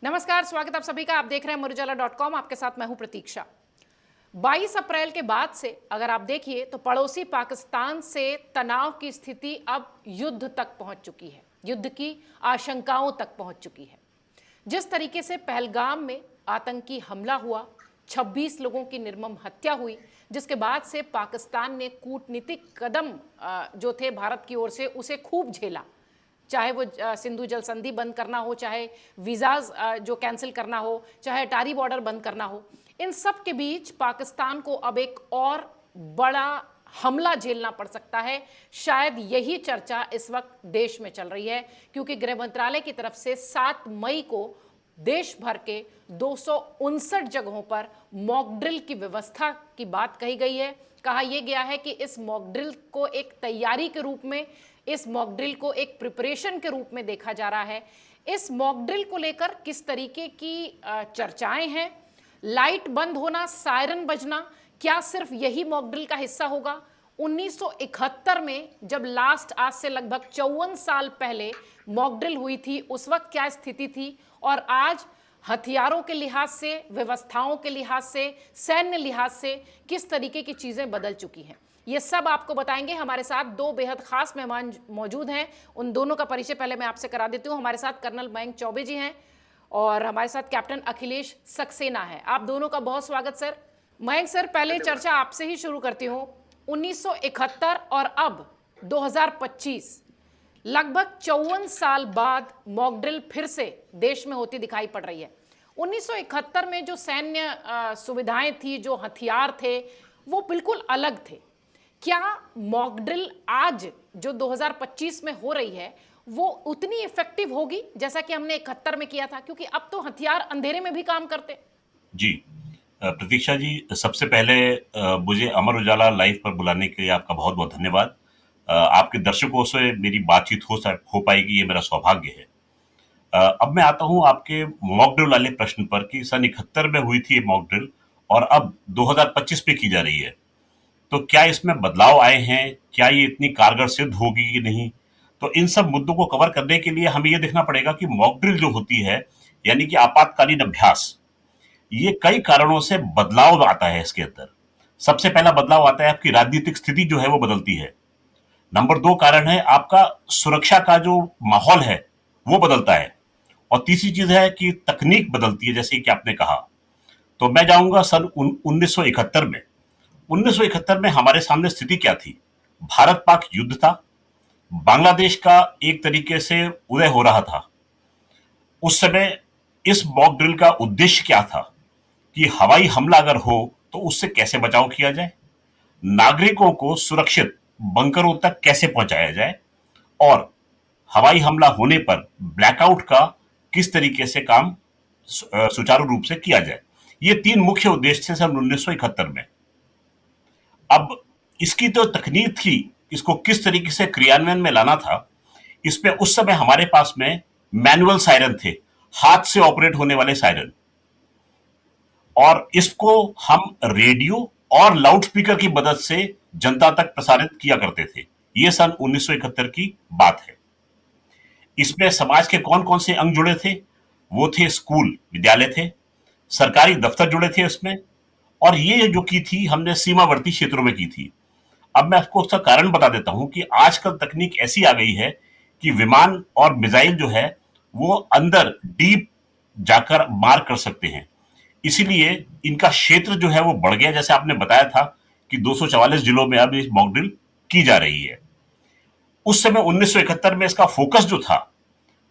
नमस्कार, स्वागत आप सभी का। आप देख रहे हैं अमर उजाला.com। आपके साथ मैं हूं प्रतीक्षा। 22 अप्रैल के बाद से अगर आप देखिए तो पड़ोसी पाकिस्तान से तनाव की स्थिति अब युद्ध तक पहुंच चुकी है, युद्ध की आशंकाओं तक पहुंच चुकी है। जिस तरीके से पहलगाम में आतंकी हमला हुआ, 26 लोगों की निर्मम हत्या हुई, जिसके बाद से पाकिस्तान ने कूटनीतिक कदम जो थे भारत की ओर से उसे खूब झेला, चाहे वो सिंधु जल संधि बंद करना हो, चाहे वीज़ाज जो कैंसिल करना हो, चाहे अटारी बॉर्डर बंद करना हो। इन सब के बीच पाकिस्तान को अब एक और बड़ा हमला झेलना पड़ सकता है। शायद यही चर्चा इस वक्त देश में चल रही है, क्योंकि गृह मंत्रालय की तरफ से 7 मई को देश भर के 259 जगहों पर मॉक ड्रिल की व्यवस्था की बात कही गई है। कहा यह गया है कि इस मॉक ड्रिल को एक तैयारी के रूप में, इस मॉक ड्रिल को एक प्रिपरेशन के रूप में देखा जा रहा है। इस मॉक ड्रिल को लेकर किस तरीके की चर्चाएं हैं, लाइट बंद होना, सायरन बजना, क्या सिर्फ यही मॉक ड्रिल का हिस्सा होगा? 1971 में जब लास्ट, आज से लगभग 54 साल पहले मॉक ड्रिल हुई थी, उस वक्त क्या स्थिति थी, और आज हथियारों के लिहाज से, व्यवस्थाओं के लिहाज से, सैन्य लिहाज से किस तरीके की चीजें बदल चुकी हैं, ये सब आपको बताएंगे। हमारे साथ दो बेहद खास मेहमान मौजूद हैं, उन दोनों का परिचय पहले मैं आपसे करा देती हूँ। हमारे साथ कर्नल मयंक चौबे जी हैं और हमारे साथ कैप्टन अखिलेश सक्सेना है। आप दोनों का बहुत स्वागत सर। मयंक सर, पहले चर्चा आपसे ही शुरू करती हूँ। 1971 और अब 2025, लगभग 54 साल बाद मॉक ड्रिल फिर से देश में होती दिखाई पड़ रही है। 1971 में जो सैन्य सुविधाएं थी, जो हथियार थे, वो बिल्कुल अलग थे। क्या मॉक ड्रिल आज जो 2025 में हो रही है वो उतनी इफेक्टिव होगी जैसा कि हमने 71 में किया था? क्योंकि अब तो हथियार अंधेरे में भी काम करते। जी, प्रतीक्षा जी, सबसे पहले मुझे अमर उजाला लाइव पर बुलाने के लिए आपका बहुत बहुत धन्यवाद। आपके दर्शकों से मेरी बातचीत हो पाएगी, ये मेरा सौभाग्य है। अब मैं आता हूं आपके मॉक ड्रिल वाले प्रश्न पर कि सन 71 में हुई थी ये मॉक ड्रिल और अब 2025 में की जा रही है, तो क्या इसमें बदलाव आए हैं? क्या ये इतनी कारगर सिद्ध होगी कि नहीं? तो इन सब मुद्दों को कवर करने के लिए हमें ये देखना पड़ेगा कि मॉक ड्रिल जो होती है, यानी कि आपातकालीन अभ्यास, ये कई कारणों से बदलाव आता है इसके अंदर। सबसे पहला बदलाव आता है आपकी राजनीतिक स्थिति जो है वो बदलती है। नंबर 2 कारण है आपका सुरक्षा का जो माहौल है वो बदलता है। और तीसरी चीज है कि तकनीक बदलती है, जैसे कि आपने कहा। तो मैं जाऊंगा सन 1971 में। 1971 में हमारे सामने स्थिति क्या थी? भारत पाक युद्ध था, बांग्लादेश का एक तरीके से उदय हो रहा था। उस समय इस मॉक ड्रिल का उद्देश्य क्या था कि हवाई हमला अगर हो तो उससे कैसे बचाव किया जाए, नागरिकों को सुरक्षित बंकरों तक कैसे पहुंचाया जाए, और हवाई हमला होने पर ब्लैकआउट का किस तरीके से काम सुचारू रूप से किया जाए। ये 3 मुख्य उद्देश्य थे सन 1971 में। अब इसकी तो तकनीक थी, इसको किस तरीके से क्रियान्वयन में लाना था, इसमें उस समय हमारे पास में मैनुअल सायरन थे, हाथ से ऑपरेट होने वाले सायरन, और इसको हम रेडियो और लाउड स्पीकर की मदद से जनता तक प्रसारित किया करते थे। यह सन 1971 की बात है। इसमें समाज के कौन कौन से अंग जुड़े थे? वो थे स्कूल, विद्यालय थे, सरकारी दफ्तर जुड़े थे इसमें, और ये जो की थी हमने सीमावर्ती क्षेत्रों में की थी। अब मैं आपको उसका कारण बता देता हूं कि आजकल तकनीक ऐसी आ गई है कि विमान और मिसाइल जो है वो अंदर डीप जाकर मार कर सकते हैं। इसीलिए इनका क्षेत्र जो है वो बढ़ गया। जैसे आपने बताया था कि 244 जिलों में अब इस मॉक ड्रिल की जा रही है। उस समय 1971 में इसका फोकस जो था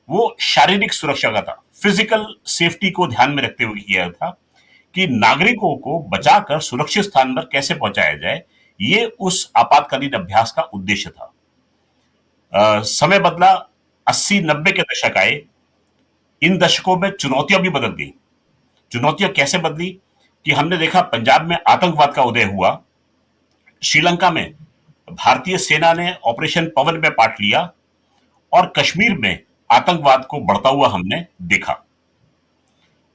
वो शारीरिक सुरक्षा का था, फिजिकल सेफ्टी को ध्यान में रखते हुए किया था कि नागरिकों को बचाकर सुरक्षित स्थान पर कैसे पहुंचाया जाए। ये उस आपातकालीन अभ्यास का उद्देश्य था। समय बदला, 80-90 के दशक आए। इन दशकों में चुनौतियां भी बदल गई। चुनौतियां कैसे बदली कि हमने देखा पंजाब में आतंकवाद का उदय हुआ, श्रीलंका में भारतीय सेना ने ऑपरेशन पवन में पार्ट लिया, और कश्मीर में आतंकवाद को बढ़ता हुआ हमने देखा।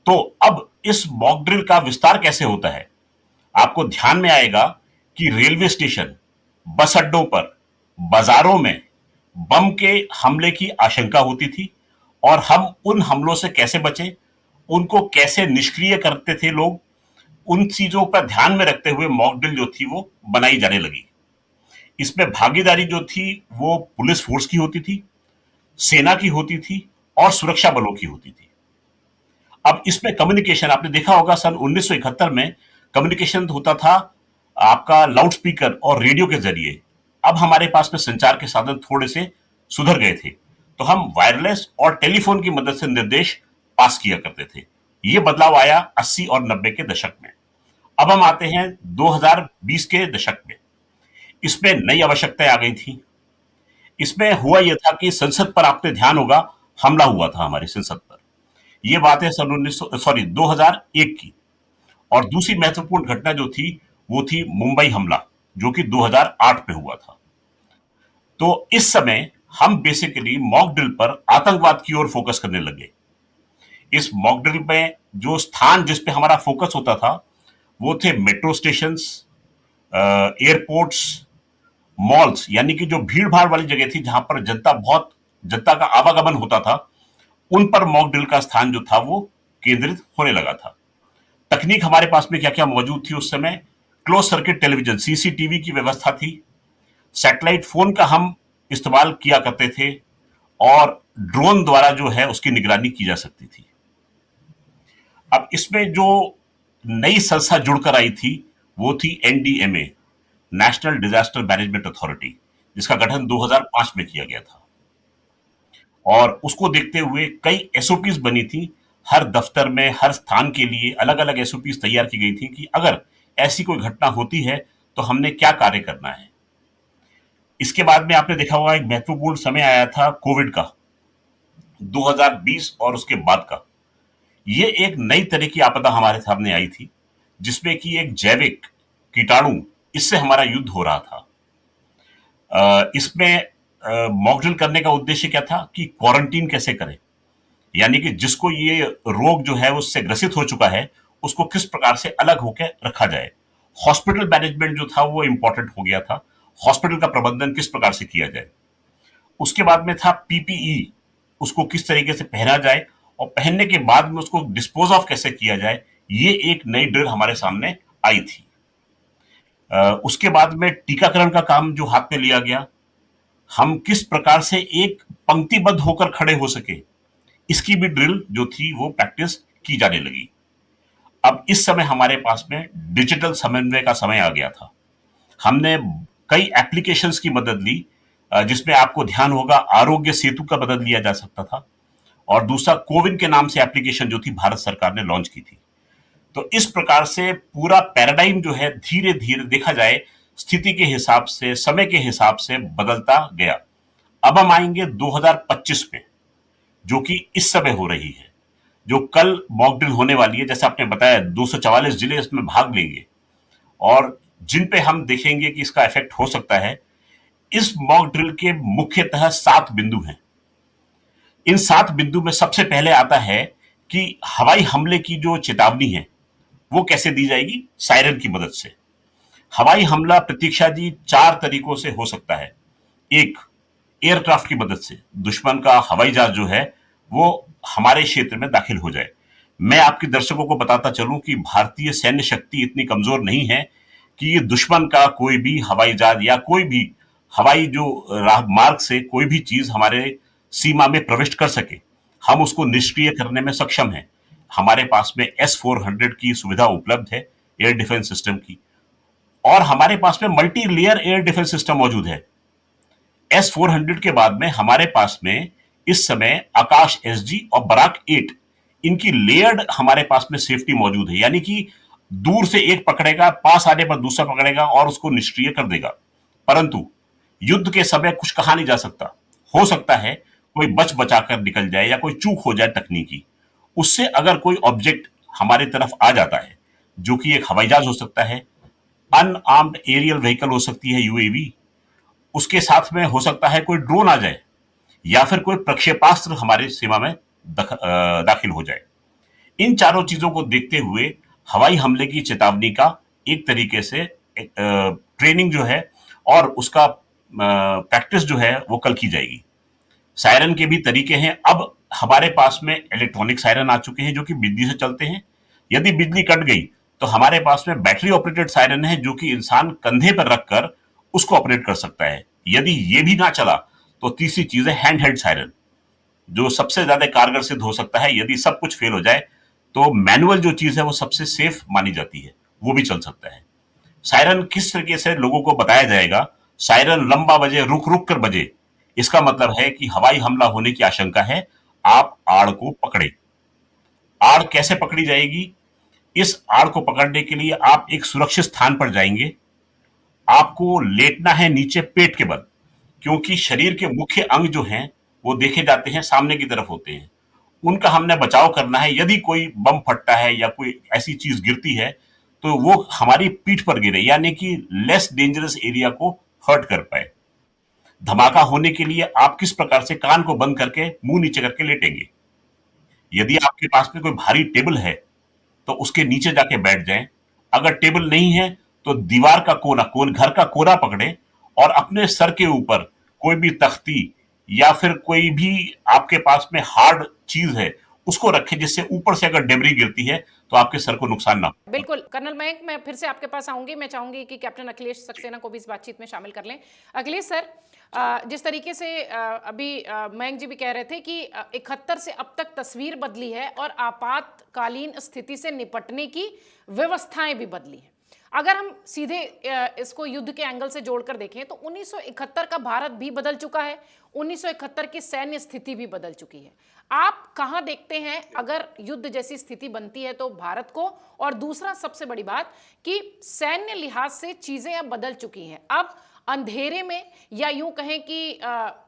तो अब इस मॉक ड्रिल का विस्तार कैसे होता है? आपको ध्यान में आएगा कि रेलवे स्टेशन, बस अड्डों पर, बाजारों में बम के हमले की आशंका होती थी, और हम उन हमलों से कैसे बचें, उनको कैसे निष्क्रिय करते थे लोग, उन चीजों पर ध्यान में रखते हुए मॉक ड्रिल जो थी वो बनाई जाने लगी। इसमें भागीदारी जो थी वो पुलिस फोर्स की होती थी, सेना की होती थी और सुरक्षा बलों की होती थी। अब इसमें कम्युनिकेशन आपने देखा होगा, सन 1971 में कम्युनिकेशन होता था आपका लाउड स्पीकर और रेडियो के जरिए। अब हमारे पास में संचार के साधन थोड़े से सुधर गए थे, तो हम वायरलेस और टेलीफोन की मदद से निर्देश पास किया करते थे। ये बदलाव आया 80 और 90 के दशक में। अब हम आते हैं 2020 के दशक में। इसमें नई आवश्यकताएं आ गई थी। इसमें हुआ यह था कि संसद पर आपने ध्यान होगा, हमला हुआ था हमारी संसद पर। ये बात है सन 2001 की। और दूसरी महत्वपूर्ण घटना जो थी वो थी मुंबई हमला, जो कि 2008 में हुआ था। तो इस समय हम बेसिकली मॉक ड्रिल पर आतंकवाद की ओर फोकस करने लगे। इस मॉक ड्रिल में जो स्थान जिस पे हमारा फोकस होता था वो थे मेट्रो स्टेशंस, एयरपोर्ट्स, मॉल्स, यानी कि जो भीड़ भाड़ वाली जगह थी जहां पर जनता का आवागमन होता था, उन पर मॉक ड्रिल का स्थान जो था वो केंद्रित होने लगा था। तकनीक हमारे पास में क्या क्या मौजूद थी उस समय? क्लोज सर्किट टेलीविजन, सीसीटीवी की व्यवस्था थी। सैटेलाइट फोन का हम इस्तेमाल किया करते थे और ड्रोन द्वारा जो है उसकी निगरानी की जा सकती थी। अब इसमें जो नई संस्था जुड़कर आई थी वो थी NDMA, national disaster management authority, जिसका गठन 2005 में किया गया था। और उसको देखते हुए कई एसओपीज बनी थी। हर दफ्तर में हर स्थान के लिए अलग अलग एसओपीज तैयार की गई थी कि अगर ऐसी कोई घटना होती है तो हमने क्या कार्य करना है। इसके बाद में आपने देखा होगा एक महत्वपूर्ण समय आया था कोविड का, 2020 और उसके बाद का। ये एक नई तरह की आपदा हमारे सामने आई थी, जिसमें कि एक जैविक कीटाणु, इससे हमारा युद्ध हो रहा था। इसमें मॉक ड्रिल करने का उद्देश्य क्या था कि क्वारंटीन कैसे करें, यानी कि जिसको ये रोग जो है उससे ग्रसित हो चुका है उसको किस प्रकार से अलग होकर रखा जाए। हॉस्पिटल मैनेजमेंट जो था वो इंपॉर्टेंट हो गया था, हॉस्पिटल का प्रबंधन किस प्रकार से किया जाए। उसके बाद में था पीपीई, उसको किस तरीके से पहना जाए और पहनने के बाद में उसको डिस्पोज ऑफ कैसे किया जाए। ये एक नई ड्रिल हमारे सामने आई थी। उसके बाद में टीकाकरण का काम जो हाथ में लिया गया, हम किस प्रकार से एक पंक्तिबद्ध होकर खड़े हो सके, इसकी भी ड्रिल जो थी वो प्रैक्टिस की जाने लगी। अब इस समय हमारे पास में डिजिटल समन्वय का समय आ गया था। हमने कई एप्लीकेशंस की मदद ली, जिसमें आपको ध्यान होगा आरोग्य सेतु का मदद लिया जा सकता था, और दूसरा कोविन के नाम से एप्लीकेशन जो थी भारत सरकार ने लॉन्च की थी। तो इस प्रकार से पूरा पैराडाइम जो है धीरे धीरे देखा जाए स्थिति के हिसाब से, समय के हिसाब से बदलता गया। अब हम आएंगे 2025 में, जो कि इस समय हो रही है, जो कल मॉक ड्रिल होने वाली है। जैसे आपने बताया 244 जिले इसमें भाग लेंगे और जिन पे हम देखेंगे कि इसका इफेक्ट हो सकता है। इस मॉक ड्रिल के मुख्यतः 7 बिंदु हैं। इन 7 बिंदु में सबसे पहले आता है कि हवाई हमले की जो चेतावनी है वो कैसे दी जाएगी? सायरन की मदद से। हवाई हमला प्रतीक्षा जी 4 तरीकों से हो सकता है। एक, एयरक्राफ्ट की मदद से दुश्मन का हवाई जहाज जो है वो हमारे क्षेत्र में दाखिल हो जाए। मैं आपके दर्शकों को बताता चलूं कि भारतीय सैन्य शक्ति इतनी कमजोर नहीं है कि ये दुश्मन का कोई भी हवाई जहाज या कोई भी हवाई जो मार्ग से कोई भी चीज हमारे सीमा में प्रविष्ट कर सके। हम उसको निष्क्रिय करने में सक्षम हैं। हमारे पास में S-400 की सुविधा उपलब्ध है, एयर डिफेंस सिस्टम की, और हमारे पास में multi layer air defence system मौजूद है। S-400 के बाद में हमारे पास में इस समय आकाश SG और बराक 8, इनकी लेयर्ड हमारे पास में सेफ्टी मौजूद है, यानी कि दूर से एक पकड़ेगा, पास आने पर दूसरा पकड़ेगा और उसको निष्क्रिय कर देगा। परंतु युद्ध के समय कुछ कहा नहीं जा सकता। हो सकता है कोई बच बचाकर निकल जाए या कोई चूक हो जाए तकनीकी, उससे अगर कोई ऑब्जेक्ट हमारी तरफ आ जाता है, जो कि एक हवाई जहाज हो सकता है, अनआर्म्ड एरियल व्हीकल हो सकती है यूएवी, उसके साथ में हो सकता है कोई ड्रोन आ जाए या फिर कोई प्रक्षेपास्त्र हमारी सीमा में दाखिल हो जाए। इन चारों चीजों को देखते हुए हवाई हमले की चेतावनी का एक तरीके से ट्रेनिंग जो है और उसका प्रैक्टिस जो है वो कल की जाएगी। सायरन के भी तरीके हैं। अब हमारे पास में इलेक्ट्रॉनिक सायरन आ चुके हैं जो कि बिजली से चलते हैं। यदि बिजली कट गई तो हमारे पास में बैटरी ऑपरेटेड सायरन है जो कि इंसान कंधे पर रखकर उसको ऑपरेट कर सकता है। यदि ये भी ना चला तो तीसरी चीज है हैंड हेल्ड सायरन, जो सबसे ज्यादा कारगर सिद्ध हो सकता है। यदि सब कुछ फेल हो जाए तो मैनुअल जो चीज है वो सबसे सेफ मानी जाती है, वो भी चल सकता है। सायरन किस तरीके से लोगों को बताया जाएगा? सायरन लंबा बजे, रुक रुक कर बजे, इसका मतलब है कि हवाई हमला होने की आशंका है, आप आड़ को पकड़े। आड़ कैसे पकड़ी जाएगी? इस आड़ को पकड़ने के लिए आप एक सुरक्षित स्थान पर जाएंगे। आपको लेटना है नीचे पेट के बल, क्योंकि शरीर के मुख्य अंग जो हैं वो देखे जाते हैं सामने की तरफ होते हैं। उनका हमने बचाव करना है। यदि कोई बम फटता है या कोई ऐसी चीज गिरती है तो वो हमारी पीठ पर गिरे, यानी कि लेस डेंजरस एरिया को हर्ट कर पाए। धमाका होने के लिए आप किस प्रकार से कान को बंद करके मुंह नीचे करके लेटेंगे? यदि आपके पास में कोई भारी टेबल है तो उसके नीचे जाके बैठ जाएं। अगर टेबल नहीं है तो दीवार का कोना, घर का कोना पकड़े और अपने सर के ऊपर कोई भी तख्ती या फिर कोई भी आपके पास में हार्ड चीज है उसको रखें, जिससे ऊपर से अगर डेबरी गिरती है तो आपके सर को नुकसान ना हो। बिल्कुल कर्नल मयंक, मैं फिर से आपके पास आऊंगी। मैं चाहूंगी कि कैप्टन अखिलेश सक्सेना को भी इस बातचीत में शामिल कर लें। अखिलेश सर, जिस तरीके से अभी मयंक जी भी कह रहे थे कि 71 से अब तक तस्वीर बदली है और आपातकालीन स्थिति से निपटने की व्यवस्थाएं भी बदली हैं। अगर हम सीधे इसको युद्ध के एंगल से जोड़कर देखें तो 1971 का भारत भी बदल चुका है, 1971 की सैन्य स्थिति भी बदल चुकी है। आप कहां देखते हैं अगर युद्ध जैसी स्थिति बनती है तो भारत को? और दूसरा सबसे बड़ी बात कि सैन्य लिहाज से चीजें अब बदल चुकी हैं। अब अंधेरे में, या यूं कहें कि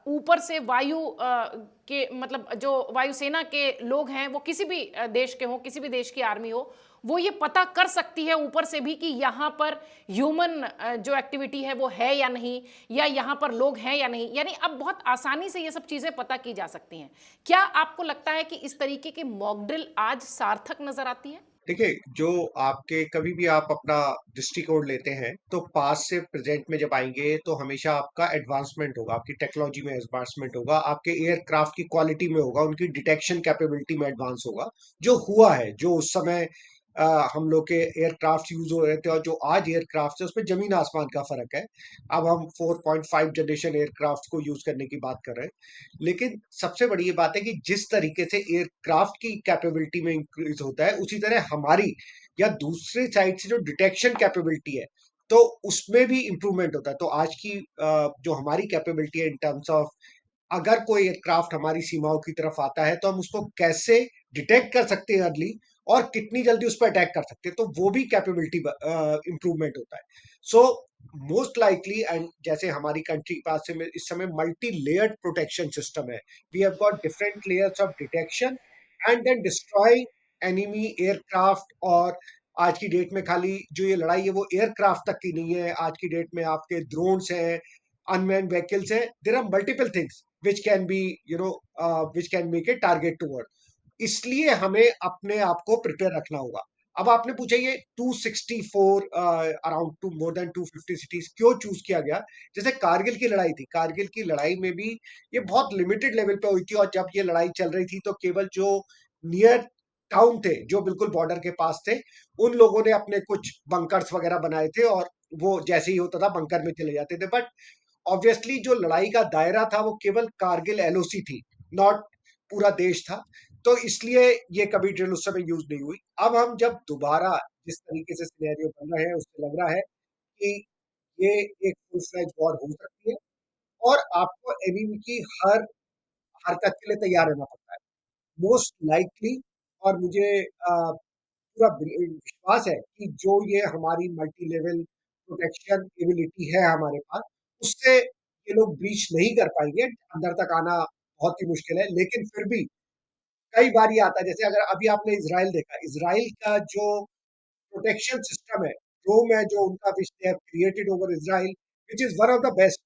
ऊपर से वायु के मतलब जो वायुसेना के लोग हैं वो किसी भी देश के हो, किसी भी देश की आर्मी हो, वो ये पता कर सकती है ऊपर से भी कि यहाँ पर ह्यूमन जो एक्टिविटी है वो है या नहीं, या यहाँ पर लोग हैं या नहीं। यानी अब बहुत आसानी से ये सब चीजें पता की जा सकती हैं। क्या आपको लगता है कि इस तरीके की मॉक ड्रिल आज सार्थक नजर आती है? देखिए, जो आपके कभी भी आप अपना दृष्टिकोण लेते हैं तो पास्ट से प्रेजेंट में जब आएंगे तो हमेशा आपका एडवांसमेंट होगा, आपकी टेक्नोलॉजी में एडवांसमेंट होगा, आपके एयरक्राफ्ट की क्वालिटी में होगा, उनकी डिटेक्शन कैपेबिलिटी में एडवांस होगा। जो हुआ है, जो उस समय हम लोग के एयरक्राफ्ट यूज हो रहे थे और जो आज एयरक्राफ्ट है उसमें जमीन आसमान का फर्क है। अब हम 4.5 जनरेशन एयरक्राफ्ट को यूज करने की बात कर रहे हैं। लेकिन सबसे बड़ी ये बात है कि जिस तरीके से एयरक्राफ्ट की कैपेबिलिटी में इंक्रीज होता है, उसी तरह हमारी या दूसरे साइड से जो डिटेक्शन कैपेबिलिटी है तो उसमें भी इंप्रूवमेंट होता है। तो आज की जो हमारी कैपेबिलिटी है इन टर्म्स ऑफ, अगर कोई एयरक्राफ्ट हमारी सीमाओं की तरफ आता है तो हम उसको कैसे डिटेक्ट कर सकते हैं अर्ली, और कितनी जल्दी उस पर अटैक कर सकते हैं, तो वो भी कैपेबिलिटी इंप्रूवमेंट होता है। सो मोस्ट लाइकली, एंड जैसे हमारी कंट्री के पास में इस समय मल्टी लेयर्ड प्रोटेक्शन सिस्टम है। We have got different layers of detection and then destroying enemy aircraft. और आज की डेट में खाली जो ये लड़ाई है वो एयरक्राफ्ट तक की नहीं है। आज की डेट में आपके ड्रोन्स हैं, unmanned vehicles है, there are multiple things which can be, which can make a target to work। इसलिए हमें अपने आप को प्रिपेयर रखना होगा। अब आपने पूछा ये 264 around two more than 250 cities क्यों चूज किया गया? जैसे कारगिल की लड़ाई थी, कारगिल की लड़ाई में भी ये बहुत लिमिटेड लेवल पे हुई थी, और जब ये लड़ाई चल रही थी तो केवल जो नियर टाउन थे, जो बिल्कुल बॉर्डर के पास थे, उन लोगों ने अपने कुछ बंकर्स वगैरह बनाए थे और वो जैसे ही होता था बंकर में चले जाते थे। बट ऑब्वियसली जो लड़ाई का दायरा था वो केवल कारगिल एलओसी थी, नॉट पूरा देश था। तो इसलिए ये कभी ड्रिल उस समय यूज नहीं हुई। अब हम जब दोबारा जिस तरीके से सिनेरियो बन रहे हैं उससे लग रहा है कि ये एक फुल फ्लैज वॉर हो सकती है, और आपको एनिमी की हर हरकत के लिए तैयार रहना पड़ता है, मोस्ट लाइकली। और मुझे पूरा विश्वास है कि जो ये हमारी मल्टी लेवल प्रोटेक्शन एबिलिटी है हमारे पास, उससे ये लोग ब्रीच नहीं कर पाएंगे। अंदर तक आना बहुत ही मुश्किल है, लेकिन फिर भी कई बार ये आता है। जैसे अगर अभी आपने इसराइल देखा, इसराइल का जो प्रोटेक्शन सिस्टम है, रोम है जो उनका, which they have created over Israel, which is one of the best.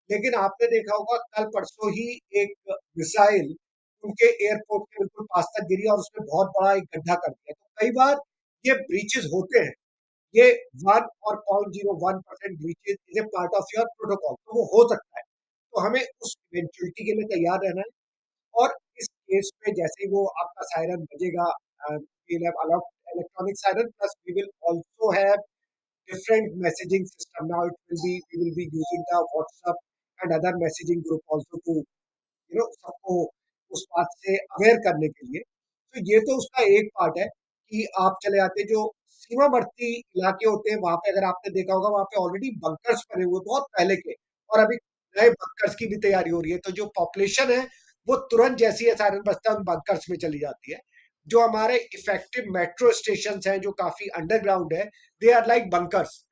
लेकिन आपने देखा होगा कल परसों ही एक मिसाइल उनके एयरपोर्ट के बिल्कुल पास तक गिरी और उसमें बहुत बड़ा एक गड्ढा कर दिया। तो कई बार ये ब्रीचेस होते हैं। ये 1 और 0.01% breaches is a part of your protocol, तो वो हो सकता है। तो हमें उस इवेंचुअलिटी के लिए तैयार रहना है। और इस केस में जैसे ही वो आपका सायरन बजेगा, we'll have electronic siren, plus we will also have different messaging system. Now it will be we will be using the WhatsApp and other messaging group also to सबको उस बात से अवेयर करने के लिए। तो ये तो उसका एक पार्ट है कि आप चले जाते हैं जो सीमावर्ती इलाके होते हैं, वहां पे अगर आपने देखा होगा वहां पे ऑलरेडी बंकर्स बने हुए बहुत पहले के, और अभी नए बंकर्स की भी तैयारी हो रही है। तो जो पॉपुलेशन है वो तुरंत जैसी है सायरन बजता है उन बंकर्स में चली जाती है। जो हमारे इफेक्टिव मेट्रो स्टेशन हैं जो काफी अंडरग्राउंड है, दे आर लाइक बंकर्स।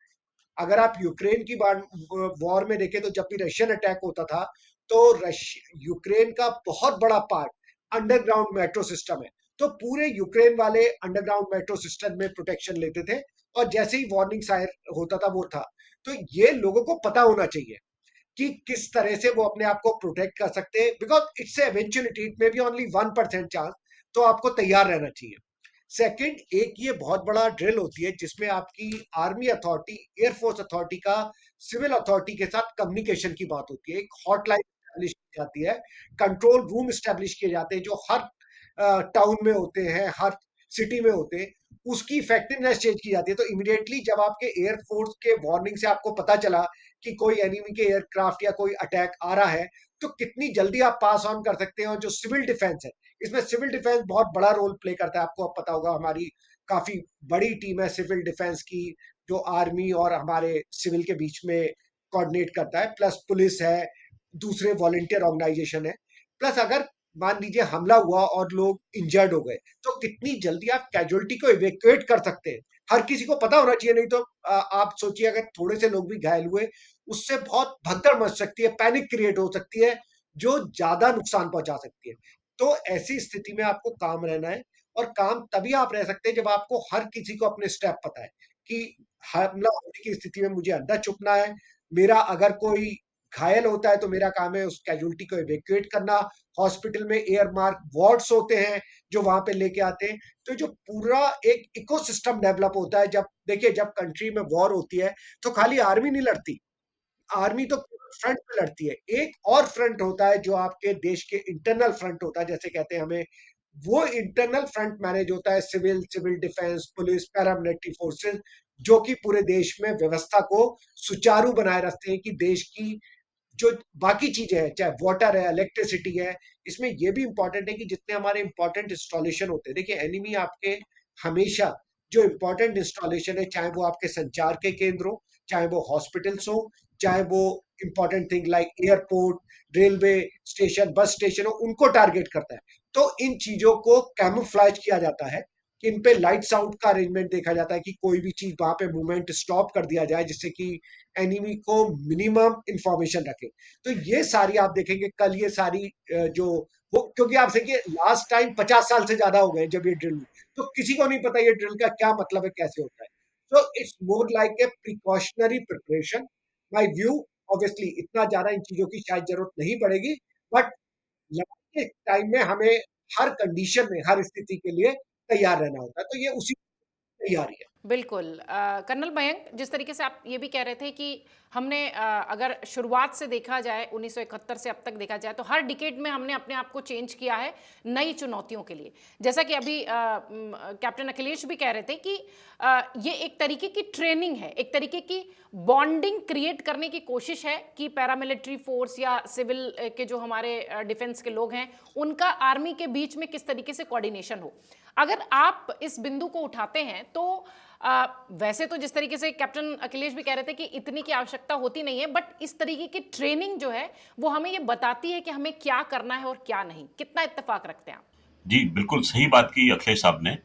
अगर आप यूक्रेन की वॉर में देखें तो जब भी रशियन अटैक होता था तो यूक्रेन का बहुत बड़ा पार्ट अंडरग्राउंड मेट्रो सिस्टम है। तो पूरे यूक्रेन वाले अंडरग्राउंड मेट्रो सिस्टम में प्रोटेक्शन लेते थे, और जैसे ही वार्निंग सायर होता था वो था। तो ये लोगों को पता होना चाहिए कि किस तरह से वो अपने आप को प्रोटेक्ट कर सकते हैं, because it's eventuality, it may be only 1% chance. तो आपको तैयार रहना चाहिए। सेकंड, एक ये बहुत बड़ा ड्रिल होती है जिसमें आपकी आर्मी अथॉरिटी, एयरफोर्स अथॉरिटी का सिविल अथॉरिटी के साथ कम्युनिकेशन की बात होती है। एक हॉटलाइन स्टैब्लिश की जाती है, कंट्रोल रूम स्टैब्लिश किए जाते हैं जो हर टाउन में होते हैं, हर सिटी में होते हैं। उसकी इफेक्टिवनेस चेंज की जाती है। तो इमीडिएटली जब आपके एयरफोर्स के वार्निंग से आपको पता चला कि कोई एनिमी के एयरक्राफ्ट या कोई अटैक आ रहा है, तो कितनी जल्दी आप पास ऑन कर सकते हैं। और जो सिविल डिफेंस है, इसमें सिविल डिफेंस बहुत बड़ा रोल प्ले करता है। आपको अब पता होगा हमारी काफी बड़ी टीम है सिविल डिफेंस की, जो आर्मी और हमारे सिविल के बीच में कोऑर्डिनेट करता है, प्लस पुलिस है, दूसरे वॉलंटियर ऑर्गेनाइजेशन है। प्लस अगर मान लीजिए हमला हुआ और लोग इंजर्ड हो गए, तो कितनी जल्दी आप कैजुअलिटी को इवेक्युएट कर सकते हैं, हर किसी को पता होना चाहिए। नहीं तो आप सोचिए अगर थोड़े से लोग भी घायल हुए, उससे बहुत भगदड़ मच सकती है, पैनिक क्रिएट हो सकती है, जो ज्यादा नुकसान पहुंचा सकती है। तो ऐसी स्थिति में आपको काम रहना है, और काम तभी आप रह सकते हैं जब आपको हर किसी को अपने स्टेप पता है कि हमला होने की स्थिति में मुझे अंदर छुपना है। मेरा अगर कोई घायल होता है तो मेरा काम है उस कैजुअलिटी को इवैक्यूएट करना। हॉस्पिटल में एयर मार्क वार्ड्स होते हैं जो वहां पे लेके आते हैं। तो जो पूरा एक इकोसिस्टम डेवलप होता है, जब देखिए जब कंट्री में वॉर होती है तो खाली आर्मी नहीं लड़ती, आर्मी तो फ्रंट पे लड़ती है। एक और फ्रंट होता है जो आपके देश के इंटरनल फ्रंट होता है, जैसे कहते हैं हमें, वो इंटरनल फ्रंट मैनेज होता है civil civil defence, police, paramilitary forces, जो कि पूरे देश में व्यवस्था को सुचारू बनाए रखते हैं कि देश की जो बाकी चीजें हैं, चाहे वाटर है, इलेक्ट्रिसिटी है। इसमें यह भी इंपॉर्टेंट है कि जितने हमारे इंपॉर्टेंट इंस्टॉलेशन होते हैं, देखिए एनिमी आपके हमेशा जो इंपॉर्टेंट इंस्टॉलेशन है, चाहे वो आपके संचार के केंद्र हो, चाहे वो हॉस्पिटल्स हो, चाहे वो important thing like airport, railway station, bus station हो, उनको टारगेट करता है। तो इन चीजों को कैमोफ्लेज किया जाता है, कि इन पे लाइट्स आउट का अरेंजमेंट देखा जाता है कि कोई भी चीज वहां पे मूवमेंट स्टॉप कर दिया जाए, जिससे कि एनिमी को मिनिमम इंफॉर्मेशन रखे। तो ये सारी आप देखेंगे कल, ये सारी जो वो, क्योंकि आप देखिए लास्ट टाइम 50 साल से ज्यादा हो गए जब ये ड्रिल, तो किसी को नहीं पता ये ड्रिल का क्या मतलब है, कैसे होता है। तो it's more like a precautionary preparation. My view, obviously इतना ज्यादा इन चीजों की शायद जरूरत नहीं पड़ेगी, बट लड़ाई के टाइम में हमें हर कंडीशन में, हर स्थिति के लिए तैयार रहना होता है। तो ये उसी की तैयारी है। बिल्कुल। कर्नल मयंक, जिस तरीके से आप ये भी कह रहे थे कि हमने अगर शुरुआत से देखा जाए 1971 से अब तक देखा जाए तो हर डिकेड में हमने अपने आप को चेंज किया है नई चुनौतियों के लिए। जैसा कि अभी कैप्टन अखिलेश भी कह रहे थे कि ये एक तरीके की ट्रेनिंग है, एक तरीके की बॉन्डिंग क्रिएट करने की कोशिश है कि पैरामिलिट्री फोर्स या सिविल के जो हमारे डिफेंस के लोग हैं उनका आर्मी के बीच में किस तरीके से कोऑर्डिनेशन हो। अगर आप इस बिंदु को उठाते हैं तो वैसे तो जिस तरीके से कैप्टन अखिलेश भी कह रहे थे कि इतनी की आवश्यकता होती नहीं है, बट इस तरीके की ट्रेनिंग जो है वो हमें ये बताती है कि हमें क्या करना है और क्या नहीं। कितना इत्तेफाक रखते हैं आप? जी, बिल्कुल सही बात की अखिलेश साहब ने।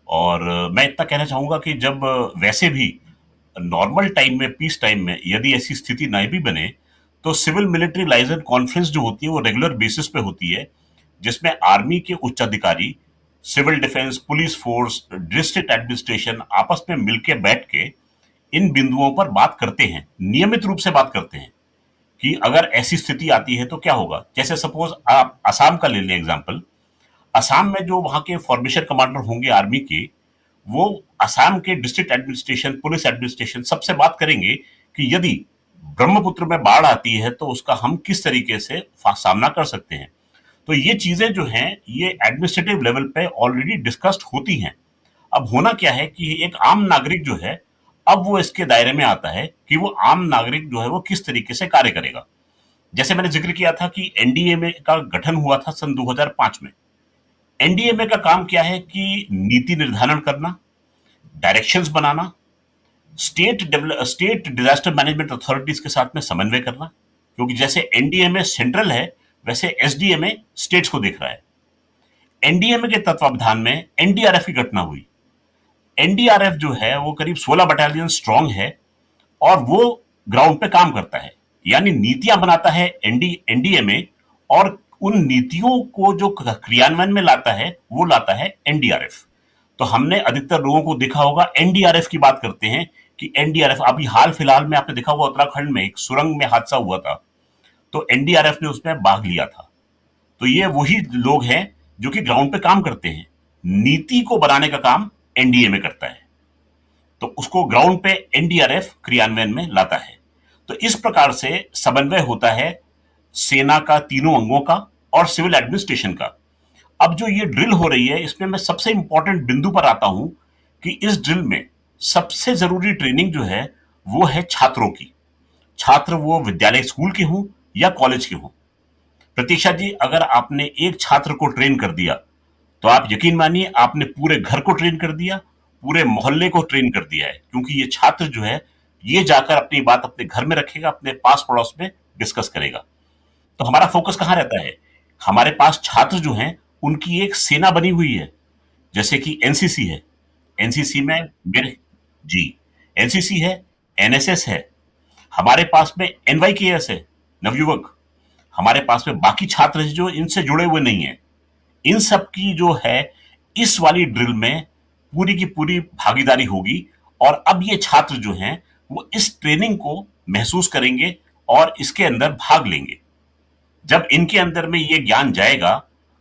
और मैं इतना कहना चाहूंगा कि जब वैसे भी नॉर्मल टाइम में, पीस टाइम में यदि ऐसी स्थिति ना भी बने, तो सिविल मिलिट्री लाइजन कॉन्फ्रेंस जो होती है वो रेगुलर बेसिस पे होती है, जिसमें आर्मी के उच्च अधिकारी, civil defence, police force, district administration आपस में मिलकर बैठ के इन बिंदुओं पर बात करते हैं, नियमित रूप से बात करते हैं कि अगर ऐसी स्थिति आती है तो क्या होगा। जैसे सपोज आप असम का ले लें एग्जाम्पल। असम में जो वहां के फॉर्मेशन कमांडर होंगे आर्मी के, वो असम के डिस्ट्रिक्ट एडमिनिस्ट्रेशन, पुलिस एडमिनिस्ट्रेशन सबसे बात करेंगे कि यदि ब्रह्मपुत्र में बाढ़ आती है तो उसका हम किस तरीके से सामना कर सकते हैं। तो ये चीजें जो हैं ये एडमिनिस्ट्रेटिव लेवल पे ऑलरेडी डिस्कस्ड होती हैं। अब होना क्या है कि एक आम नागरिक जो है, अब वो इसके दायरे में आता है कि वो आम नागरिक जो है वो किस तरीके से कार्य करेगा। जैसे मैंने जिक्र किया था कि एनडीएमए का गठन हुआ था सन 2005 में। एनडीएमए का काम क्या है कि नीति निर्धारण करना, डायरेक्शंस बनाना, स्टेट डिजास्टर मैनेजमेंट अथॉरिटीज के साथ में समन्वय करना, क्योंकि जैसे एनडीएमए सेंट्रल है वैसे एसडीएमए स्टेट्स को देख रहा है। एनडीएमए के तत्वावधान में एनडीआरएफ की घटना हुई। एनडीआरएफ जो है वो करीब 16 बटालियन स्ट्रांग है और वो ग्राउंड पे काम करता है, यानी नीतियां बनाता है एनडीएमए, और उन नीतियों को जो क्रियान्वयन में लाता है वो लाता है एनडीआरएफ। तो हमने अधिकतर लोगों को देखा होगा एनडीआरएफ की बात करते हैं कि एनडीआरएफ, अभी हाल फिलहाल में आपने देखा होगा उत्तराखंड में एक सुरंग में हादसा हुआ था, तो एनडीआरएफ ने उसमें भाग लिया था। तो ये वही लोग हैं जो कि ग्राउंड पे काम करते हैं। नीति को बनाने का काम एनडीए में करता है, तो उसको ग्राउंड पे एनडीआरएफ क्रियान्वयन में लाता है। तो इस प्रकार से समन्वय होता है सेना का तीनों अंगों का और सिविल एडमिनिस्ट्रेशन का। अब जो ये ड्रिल हो रही है इसमें मैं सबसे इंपॉर्टेंट बिंदु पर आता हूं कि इस ड्रिल में सबसे जरूरी ट्रेनिंग जो है वो है छात्रों की। छात्र वो विद्यालय स्कूल के हों या कॉलेज के हों। प्रतीक्षा जी, अगर आपने एक छात्र को ट्रेन कर दिया तो आप यकीन मानिए आपने पूरे घर को ट्रेन कर दिया, पूरे मोहल्ले को ट्रेन कर दिया है, क्योंकि ये छात्र जो है ये जाकर अपनी बात अपने घर में रखेगा, अपने पास पड़ोस में डिस्कस करेगा। तो हमारा फोकस कहाँ रहता है? हमारे पास छात्र जो हैं उनकी एक सेना बनी हुई है, जैसे कि एनसीसी है। एनसीसी में मेरे जी एनसीसी है, एनएसएस है, हमारे पास में एनवाईकेएस है, नवयुवक। हमारे पास में बाकी छात्र जो इनसे जुड़े हुए नहीं है, इन सब की जो है इस वाली ड्रिल में पूरी की पूरी भागीदारी होगी। और अब ये छात्र जो हैं वो इस ट्रेनिंग को महसूस करेंगे और इसके अंदर भाग लेंगे। जब इनके अंदर में ये ज्ञान जाएगा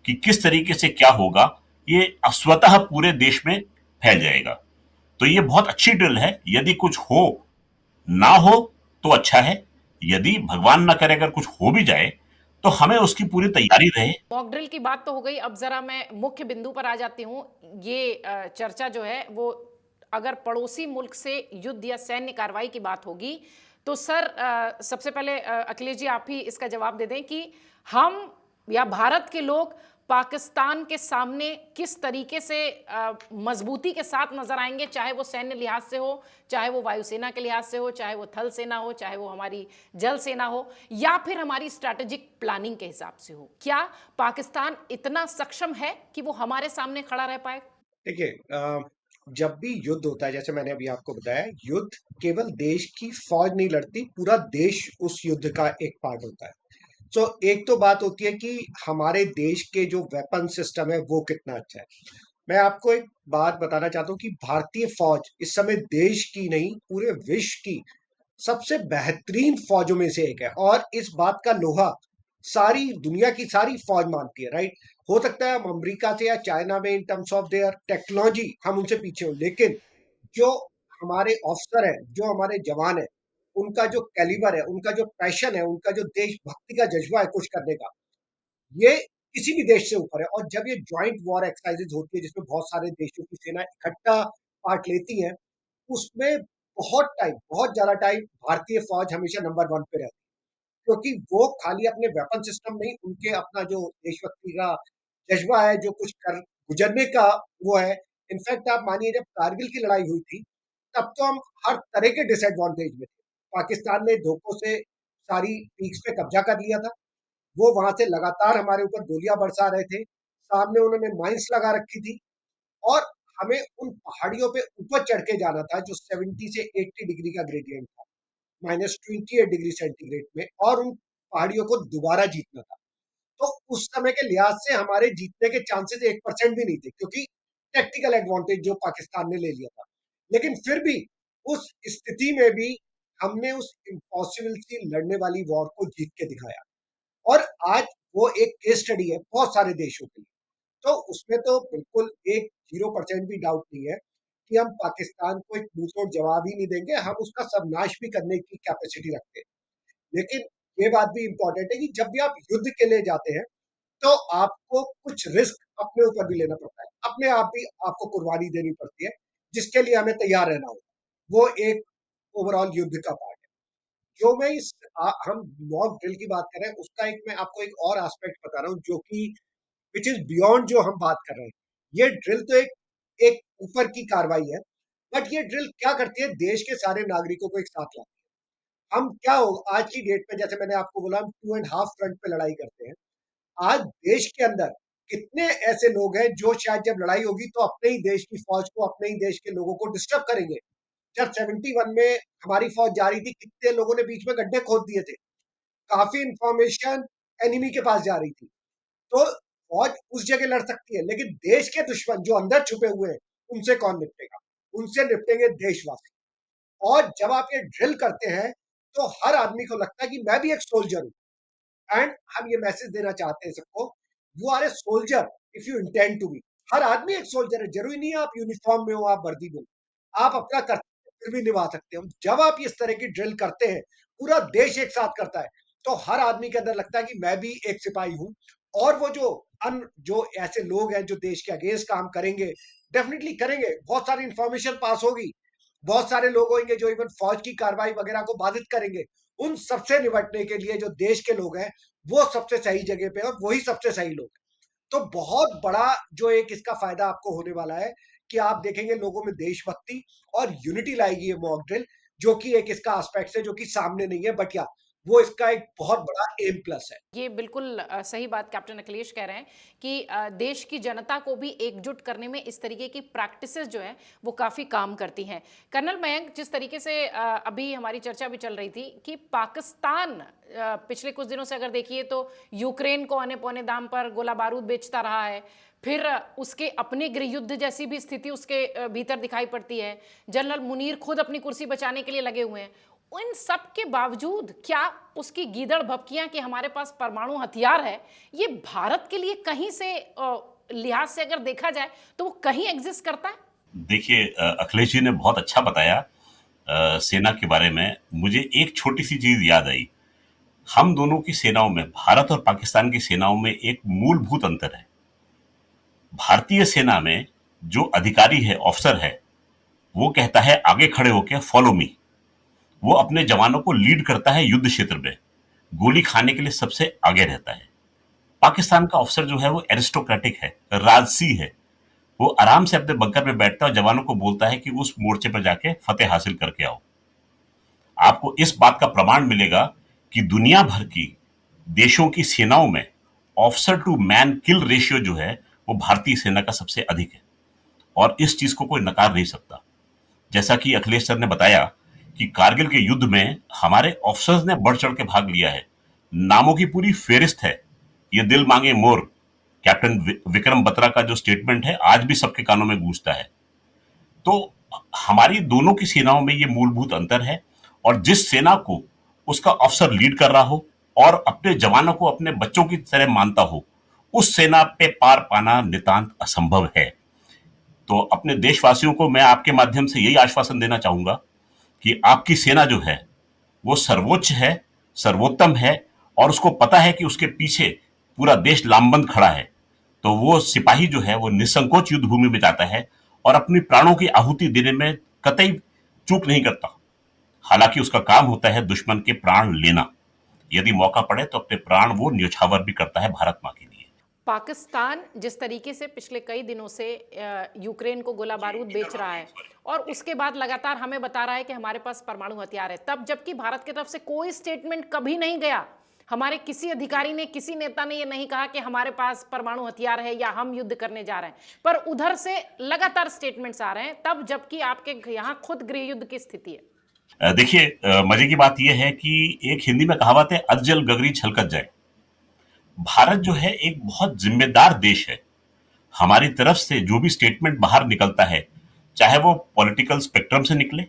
कि किस तरीके से क्या होगा, ये स्वतः पूरे देश में फैल जाएगा। तो ये बहुत अच्छी ड्रिल है। यदि कुछ हो ना हो तो अच्छा है, यदि भगवान ना करे अगर कुछ हो भी जाए तो हमें उसकी पूरी तैयारी रहे। मॉक ड्रिल की बात तो हो गई, अब जरा मैं मुख्य बिंदु पर आ जाती हूँ। ये चर्चा जो है वो अगर पड़ोसी मुल्क से युद्ध या सैन्य कार्रवाई की बात होगी तो सर सबसे पहले अखिलेश जी आप ही इसका जवाब दे दें कि हम या भारत के लोग पाकिस्तान के सामने किस तरीके से मजबूती के साथ नजर आएंगे, चाहे वो सैन्य लिहाज से हो, चाहे वो वायुसेना के लिहाज से हो, चाहे वो थल सेना हो, चाहे वो हमारी जल सेना हो, या फिर हमारी स्ट्रैटेजिक प्लानिंग के हिसाब से हो। क्या पाकिस्तान इतना सक्षम है कि वो हमारे सामने खड़ा रह पाए? देखिए, जब भी युद्ध होता है, जैसे मैंने अभी आपको बताया, युद्ध केवल देश की फौज नहीं लड़ती, पूरा देश उस युद्ध का एक पार्ट होता है। तो एक तो बात होती है कि हमारे देश के जो वेपन सिस्टम है वो कितना अच्छा है। मैं आपको एक बात बताना चाहता हूँ कि भारतीय फौज इस समय देश की नहीं, पूरे विश्व की सबसे बेहतरीन फौजों में से एक है, और इस बात का लोहा सारी दुनिया की सारी फौज मानती है, राइट। हो सकता है हम अमेरिका से या चाइना में in terms of their technology हम उनसे पीछे हो, लेकिन जो हमारे ऑफिसर है, जो हमारे जवान है, उनका जो कैलिबर है, उनका जो पैशन है, उनका जो देशभक्ति का जज्बा है कुछ करने का, ये किसी भी देश से ऊपर है। और जब ये ज्वाइंट वॉर एक्सरसाइजेज होती है जिसमें बहुत सारे देशों की सेना इकट्ठा पार्ट लेती है, उसमें बहुत ज्यादा टाइम भारतीय फौज हमेशा नंबर वन पे रहती है, क्योंकि वो खाली अपने वेपन सिस्टम नहीं, उनके अपना जो देशभक्ति का जज्बा है, जो कुछ कर गुजरने का वो है। इनफैक्ट आप मानिए जब कारगिल की लड़ाई हुई थी, तब तो हम हर तरह के डिसएडवांटेज में थे। पाकिस्तान ने धोखों से सारी पीक्स पे कब्जा कर लिया था, वो वहां से लगातार हमारे ऊपर गोलियां बरसा रहे थे, सामने उन्होंने माइंस लगा रखी थी, और हमें उन पहाड़ियों पे ऊपर चढ़ के जाना था जो 70 से 80 डिग्री का ग्रेडियंट था, -28 डिग्री सेंटीग्रेड में, और उन पहाड़ियों को दोबारा जीतना था। तो उस समय के लिहाज से हमारे जीतने के चांसेस 1% भी नहीं थे, क्योंकि टेक्टिकल एडवांटेज जो पाकिस्तान ने ले लिया था। लेकिन फिर भी उस स्थिति में भी हमने उस इम्पॉसिबल सी लड़ने वाली वॉर को जीत के दिखाया, और आज वो एक केस स्टडी है बहुत सारे देशों के लिए। तो उसमें तो बिल्कुल एक 0% भी डाउट नहीं है कि हम पाकिस्तान को एक मुंहतोड़ जवाब ही नहीं देंगे, हम उसका सर्वनाश भी करने की कैपेसिटी रखते हैं। लेकिन ये बात भी इंपॉर्टेंट है कि जब भी आप युद्ध के लिए जाते हैं तो आपको कुछ रिस्क अपने ऊपर भी लेना पड़ता है, अपने आप भी आपको कुर्बानी देनी पड़ती है, जिसके लिए हमें तैयार रहना होगा। वो एक ओवरऑल युद्ध का पार्ट है। जो मैं हम मॉक ड्रिल की बात कर रहे हैं, उसका एक मैं आपको एक और एस्पेक्ट बता रहा हूँ, जो कि विच इज बियॉन्ड जो हम बात कर रहे हैं। ये ड्रिल तो एक एक ऊपर की कार्रवाई है, बट ये ड्रिल क्या करती है, देश के सारे नागरिकों को एक साथ लाती है। हम क्या हो आज की डेट में, जैसे मैंने आपको बोला, हम 2.5 फ्रंट पे लड़ाई करते हैं। आज देश के अंदर कितने ऐसे लोग हैं जो शायद जब लड़ाई होगी तो अपने ही देश की फौज को, अपने ही देश के लोगों को डिस्टर्ब करेंगे। जब 71 में हमारी फौज जा रही थी, कितने लोगों ने बीच में गड्ढे खोद दिए थे, काफी इंफॉर्मेशन एनिमी के पास जा रही थी। तो फौज उस जगह लड़ सकती है, लेकिन देश के दुश्मन जो अंदर छुपे हुए हैं, उनसे कौन निपटेगा? उनसे निपटेंगे देशवासी। और जब आप ये ड्रिल करते हैं, तो हर आदमी को लगता है कि मैं भी एक सोल्जर हूं। एंड हम ये मैसेज देना चाहते हैं सबको, you are a soldier if you intend to be. हर आदमी एक सोल्जर है, जरूरी नहीं है आप यूनिफॉर्म में हो, आप वर्दी में हो। आप अपना कर्तव्य फिर भी निभा सकते हो। जब आप इस तरह की ड्रिल करते हैं, पूरा देश एक साथ करता है, तो हर आदमी के अंदर लगता है कि मैं भी एक सिपाही हूं। और वो जो ऐसे लोग हैं जो देश के अगेंस्ट काम करेंगे, डेफिनेटली करेंगे, बहुत सारी इंफॉर्मेशन पास होगी, बहुत सारे लोग होंगे जो इवन फौज की कार्रवाई वगैरह को बाधित करेंगे। उन सबसे निपटने के लिए जो देश के लोग हैं, वो सबसे सही जगह पे है, और वही सबसे सही लोग हैं। तो बहुत बड़ा जो एक इसका फायदा आपको होने वाला है, कि आप देखेंगे लोगों में देशभक्ति और यूनिटी लाएगी ये मॉक ड्रिल, जो कि एक इसका एस्पेक्ट है जो कि सामने नहीं है, बट या वो इसका एक बहुत बड़ा एम प्लस है। ये बिल्कुल सही बात कैप्टन अखिलेश कह रहे हैं कि देश की जनता को भी एकजुट करने में इस तरीके की प्रैक्टिसेस जो है वो काफ़ी काम करती हैं। कर्नल मयंक, जिस तरीके से अभी हमारी चर्चा भी चल रही थी कि पाकिस्तान पिछले कुछ दिनों से अगर देखिए तो यूक्रेन को औने पौने दाम पर गोला बारूद बेचता रहा है, फिर उसके अपने गृह युद्ध जैसी भी स्थिति उसके भीतर दिखाई पड़ती है। जनरल मुनीर खुद अपनी कुर्सी बचाने के लिए लगे हुए हैं। इन सब के बावजूद क्या उसकी गीदड़ भभकियां कि हमारे पास परमाणु हथियार है, ये भारत के लिए कहीं से लिहाज से अगर देखा जाए तो वो कहीं एग्जिस्ट करता है? देखिए, अखिलेश जी ने बहुत अच्छा बताया सेना के बारे में। मुझे एक छोटी सी चीज याद आई। हम दोनों की सेनाओं में, भारत और पाकिस्तान की सेनाओं में एक मूलभूत अंतर है। भारतीय सेना में जो अधिकारी है, ऑफिसर है, वो कहता है आगे खड़े होकर फॉलो मी। वो अपने जवानों को लीड करता है युद्ध क्षेत्र में, गोली खाने के लिए सबसे आगे रहता है। पाकिस्तान का ऑफिसर जो है वो एरिस्टोक्रेटिक है, राजसी है। वो आराम से अपने बंकर में बैठता है और जवानों को बोलता है कि उस मोर्चे पर जाके फतेह हासिल करके आओ। आपको इस बात का प्रमाण मिलेगा कि दुनिया भर की देशों की सेनाओं में officer to man kill ratio जो है वो भारतीय सेना का सबसे अधिक है, और इस चीज को कोई नकार नहीं सकता। जैसा कि अखिलेश सर ने बताया कि कारगिल के युद्ध में हमारे ऑफिसर्स ने बढ़ चढ़ के भाग लिया है। नामों की पूरी फेरिस्त है। ये दिल मांगे मोर, कैप्टन विक्रम बत्रा का जो स्टेटमेंट है आज भी सबके कानों में गूंजता है। तो हमारी दोनों की सेनाओं में ये मूलभूत अंतर है, और जिस सेना को उसका अफसर लीड कर रहा हो और अपने जवानों को अपने बच्चों की तरह मानता हो, उस सेना पे पार पाना नितांत असंभव है। तो अपने देशवासियों को मैं आपके माध्यम से यही आश्वासन देना चाहूंगा कि आपकी सेना जो है वो सर्वोच्च है, सर्वोत्तम है, और उसको पता है कि उसके पीछे पूरा देश लामबंद खड़ा है। तो वो सिपाही जो है वो निसंकोच युद्ध भूमि में जाता है और अपनी प्राणों की आहुति देने में कतई चूक नहीं करता। हालांकि उसका काम होता है दुश्मन के प्राण लेना। यदि मौका पड़े तो अपने प्राण वो न्यौछावर भी करता है भारत मां के लिए। पाकिस्तान जिस तरीके से पिछले कई दिनों से यूक्रेन को गोला बारूद बेच रहा है और उसके बाद लगातार हमें बता रहा है कि हमारे पास परमाणु हथियार है, तब जबकि भारत की तरफ से कोई स्टेटमेंट कभी नहीं गया, हमारे किसी अधिकारी ने, किसी नेता ने ये नहीं कहा कि हमारे पास परमाणु हथियार है या हम युद्ध करने जा रहे हैं, पर उधर से लगातार स्टेटमेंट्स आ रहे हैं, तब जबकि आपके यहाँ खुद गृह युद्ध की स्थिति है। देखिए, मजे की बात यह है कि एक हिंदी में कहावत है, अधजल गगरी छलकत जाए। भारत जो है एक बहुत जिम्मेदार देश है। हमारी तरफ से जो भी स्टेटमेंट बाहर निकलता है, चाहे वो पॉलिटिकल स्पेक्ट्रम से निकले,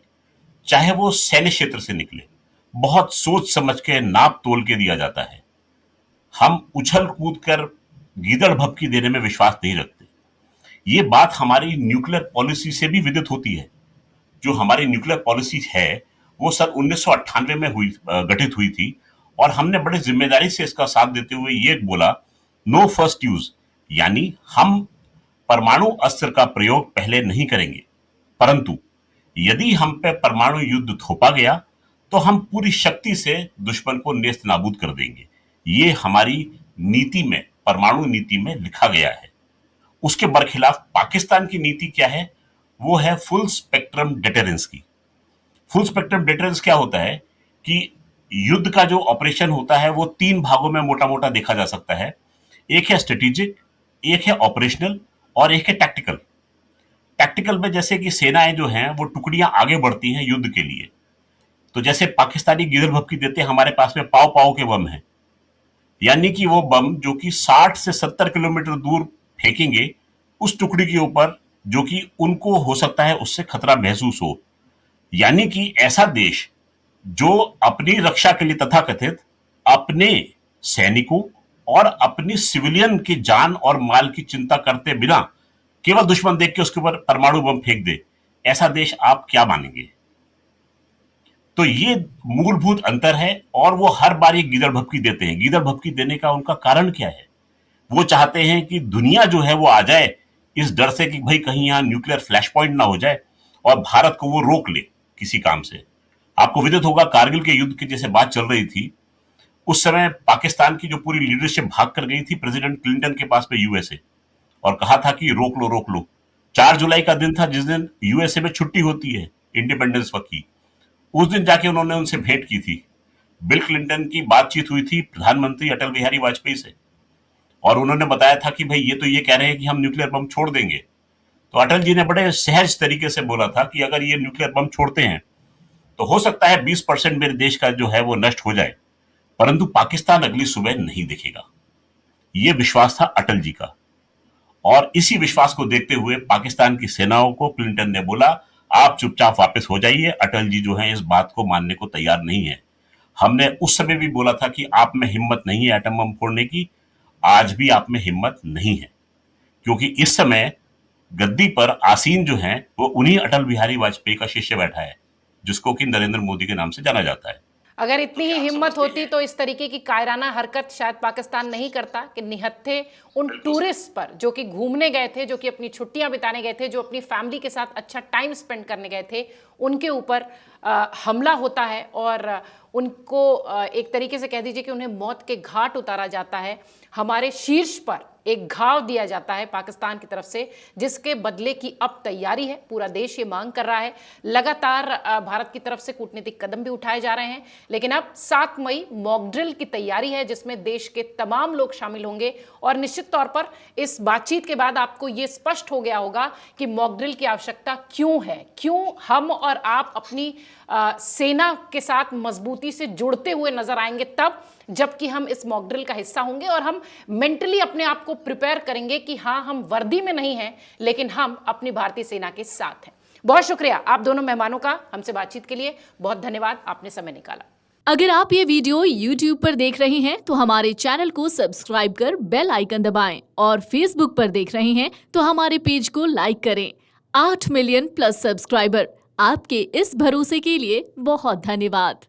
चाहे वो सैन्य क्षेत्र से निकले, बहुत सोच समझ के नाप तोल के दिया जाता है। हम उछल कूद कर गीदड़ भभकी देने में विश्वास नहीं रखते। ये बात हमारी न्यूक्लियर पॉलिसी से भी विदित होती है। जो हमारी न्यूक्लियर पॉलिसी है वो सन 1998 में गठित हुई थी, और हमने बड़े जिम्मेदारी से इसका साथ देते हुए ये बोला नो फर्स्ट यूज, यानी हम परमाणु अस्त्र का प्रयोग पहले नहीं करेंगे, परंतु यदि हम पे परमाणु युद्ध थोपा गया तो हम पूरी शक्ति से दुश्मन को नेस्त नाबूद कर देंगे। ये हमारी नीति में, परमाणु नीति में लिखा गया है। उसके बरखिलाफ पाकिस्तान की नीति क्या है? वो है फुल स्पेक्ट्रम डिटरेंस की। फुल स्पेक्ट्रम डिटरेंस क्या होता है कि युद्ध का जो ऑपरेशन होता है वो 3 भागों में मोटा मोटा देखा जा सकता है। एक है स्ट्रेटेजिक, एक है ऑपरेशनल और एक है टैक्टिकल। टैक्टिकल में जैसे कि सेनाएं जो हैं वो टुकड़ियां आगे बढ़ती हैं युद्ध के लिए, तो जैसे पाकिस्तानी गिदर भपकी देते हैं, हमारे पास में पाव पाव के बम हैं, यानी कि वो बम जो कि 60 से 70 किलोमीटर दूर फेंकेंगे उस टुकड़ी के ऊपर जो कि उनको हो सकता है उससे खतरा महसूस हो। यानी कि ऐसा देश जो अपनी रक्षा के लिए तथाकथित अपने सैनिकों और अपनी सिविलियन की जान और माल की चिंता करते बिना केवल दुश्मन देख के उसके ऊपर परमाणु बम फेंक दे, ऐसा देश आप क्या मानेंगे? तो ये मूलभूत अंतर है और वो हर बार ये गीदड़ भपकी देते हैं। गीदड़ भपकी देने का उनका कारण क्या है? वो चाहते हैं कि दुनिया जो है वो आ जाए इस डर से कि भाई कहीं यहां न्यूक्लियर फ्लैश पॉइंट ना हो जाए और भारत को वो रोक ले किसी काम से। आपको विदित होगा कारगिल के युद्ध की जैसे बात चल रही थी, उस समय पाकिस्तान की जो पूरी लीडरशिप भाग कर गई थी प्रेसिडेंट क्लिंटन के पास में यूएसए, और कहा था कि रोक लो रोक लो। 4 जुलाई का दिन था जिस दिन यूएसए में छुट्टी होती है इंडिपेंडेंस वक्त की। उस दिन जाके उन्होंने उनसे भेंट की थी। बिल क्लिंटन की बातचीत हुई थी प्रधानमंत्री अटल बिहारी वाजपेयी से, और उन्होंने बताया था कि भाई ये तो ये कह रहे हैं कि हम न्यूक्लियर बम छोड़ देंगे। तो अटल जी ने बड़े सहज तरीके से बोला था कि अगर ये न्यूक्लियर बम छोड़ते हैं तो हो सकता है 20% मेरे देश का जो है वो नष्ट हो जाए, परंतु पाकिस्तान अगली सुबह नहीं दिखेगा। ये विश्वास था अटल जी का, और इसी विश्वास को देखते हुए पाकिस्तान की सेनाओं को क्लिंटन ने बोला आप चुपचाप वापस हो जाइए। अटल जी जो है इस बात को मानने को तैयार नहीं है। हमने उस समय भी बोला था कि आप में हिम्मत नहीं है एटम बम फोड़ने की, आज भी आप में हिम्मत नहीं है, क्योंकि इस समय गद्दी पर आसीन जो है वो उन्हीं अटल बिहारी वाजपेयी का शिष्य बैठा है, जिसको कि नरेंद्र मोदी के नाम से जाना जाता है। अगर इतनी ही हिम्मत होती तो इस तरीके की कायराना हरकत शायद पाकिस्तान नहीं करता कि निहत्थे उन टूरिस्ट पर जो कि घूमने गए थे, जो कि अपनी छुट्टियां बिताने गए थे, जो अपनी फैमिली के साथ अच्छा टाइम स्पेंड करने गए थे, उनके ऊपर हमला होता है और उनको एक तरीके से कह दीजिए कि उन्हें मौत के घाट उतारा जाता है। हमारे शीर्ष पर एक घाव दिया जाता है पाकिस्तान की तरफ से, जिसके बदले की अब तैयारी है। पूरा देश ये मांग कर रहा है। लगातार भारत की तरफ से कूटनीतिक कदम भी उठाए जा रहे हैं, लेकिन अब 7 मई मॉक ड्रिल की तैयारी है जिसमें देश के तमाम लोग शामिल होंगे। और निश्चित तौर पर इस बातचीत के बाद आपको ये स्पष्ट हो गया होगा कि मॉक ड्रिल की आवश्यकता क्यों है, क्यों हम और आप अपनी सेना के साथ मजबूती से जुड़ते हुए नजर आएंगे तब जबकि हम इस मॉक ड्रिल का हिस्सा होंगे और हम मेंटली अपने आप को प्रिपेयर करेंगे कि हाँ, हम वर्दी में नहीं हैं लेकिन हम अपनी भारतीय सेना के साथ हैं। बहुत शुक्रिया आप दोनों मेहमानों का हमसे बातचीत के लिए। बहुत धन्यवाद, आपने समय निकाला। अगर आप ये वीडियो YouTube पर देख रहे हैं तो हमारे चैनल को सब्सक्राइब कर बेल आइकन दबाएं, और Facebook पर देख रहे हैं तो हमारे पेज को लाइक करें। 8 मिलियन प्लस सब्सक्राइबर, आपके इस भरोसे के लिए बहुत धन्यवाद।